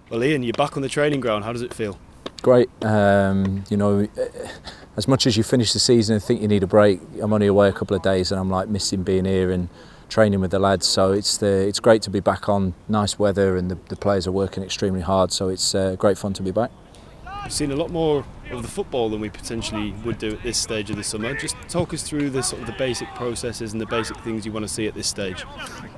Well, Ian, you're back on the training ground. How does it feel? Great. As much as you finish the season and think you need a break, I'm only away a couple of days and I'm like missing being here and training with the lads. So it's great to be back on. Nice weather and the players are working extremely hard. So it's great fun to be back. We've seen a lot more of the football than we potentially would do at this stage of the summer. Just talk us through the sort of the basic processes and the basic things you want to see at this stage.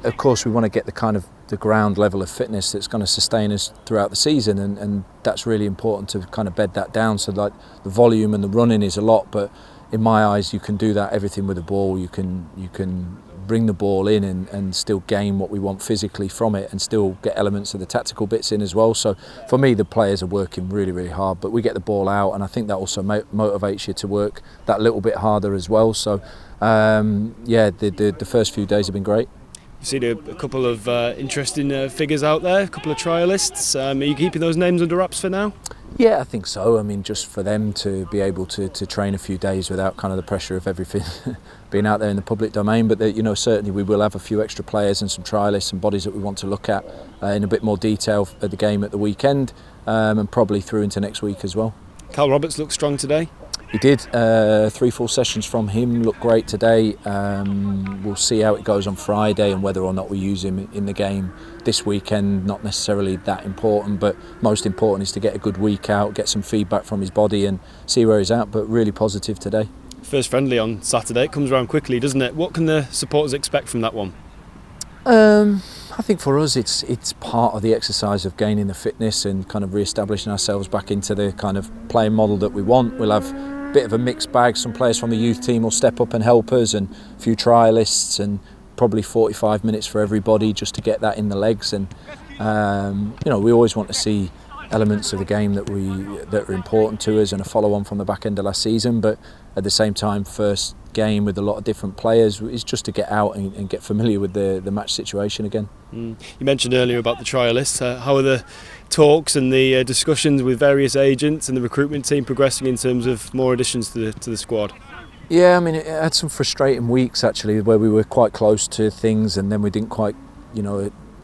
Of course, we want to get the ground level of fitness that's going to sustain us throughout the season, and that's really important to kind of bed that down. So like the volume and the running is a lot, but in my eyes, you can do that everything with the ball. You can bring the ball in and still gain what we want physically from it and still get elements of the tactical bits in as well. So for me, the players are working really, really hard, but we get the ball out and I think that also motivates you to work that little bit harder as well. So the first few days have been great. You've seen a couple of interesting figures out there, a couple of trialists. Are you keeping those names under wraps for now? Yeah, I think so. I mean, just for them to be able to train a few days without kind of the pressure of everything being out there in the public domain. But certainly we will have a few extra players and some trialists and bodies that we want to look at in a bit more detail at the game at the weekend and probably through into next week as well. Cal Roberts looked strong today. He did. 3 full sessions from him, looked great today. We'll see how it goes on Friday and whether or not we use him in the game this weekend. Not necessarily that important, but most important is to get a good week out, get some feedback from his body and see where he's at, but really positive today. First friendly on Saturday, it comes around quickly, doesn't it? What can the supporters expect from that one? I think for us it's part of the exercise of gaining the fitness and kind of re-establishing ourselves back into the kind of playing model that we want. We'll have a bit of a mixed bag. Some players from the youth team will step up and help us, and a few trialists, and probably 45 minutes for everybody just to get that in the legs. And we always want to see elements of the game that are important to us and a follow on from the back end of last season, but at the same time, first game with a lot of different players is just to get out and get familiar with the match situation again. You mentioned earlier about the trialists. How are the talks and the discussions with various agents and the recruitment team progressing in terms of more additions to the squad? Yeah, I mean, it had some frustrating weeks actually where we were quite close to things and then we didn't quite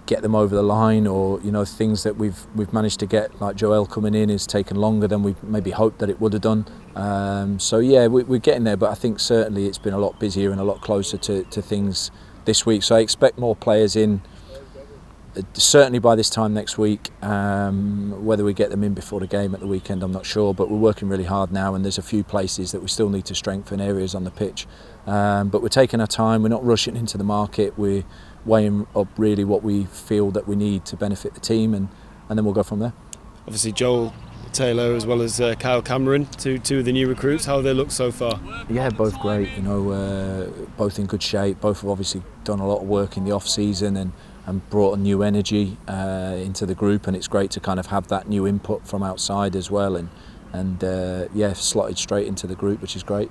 get them over the line, or things that we've managed to get, like Joel coming in, has taken longer than we maybe hoped that it would have done. We're getting there, but I think certainly it's been a lot busier and a lot closer to things this week. So I expect more players in certainly by this time next week. Whether we get them in before the game at the weekend, I'm not sure, but we're working really hard now and there's a few places that we still need to strengthen, areas on the pitch, but we're taking our time. We're not rushing into the market. We're weighing up really what we feel that we need to benefit the team, and then we'll go from there. Obviously Joel Taylor as well as Kyle Cameron, two of the new recruits. How have they looked so far? Yeah, both great, both in good shape. Both have obviously done a lot of work in the off season and brought a new energy into the group, and it's great to kind of have that new input from outside as well, and slotted straight into the group, which is great.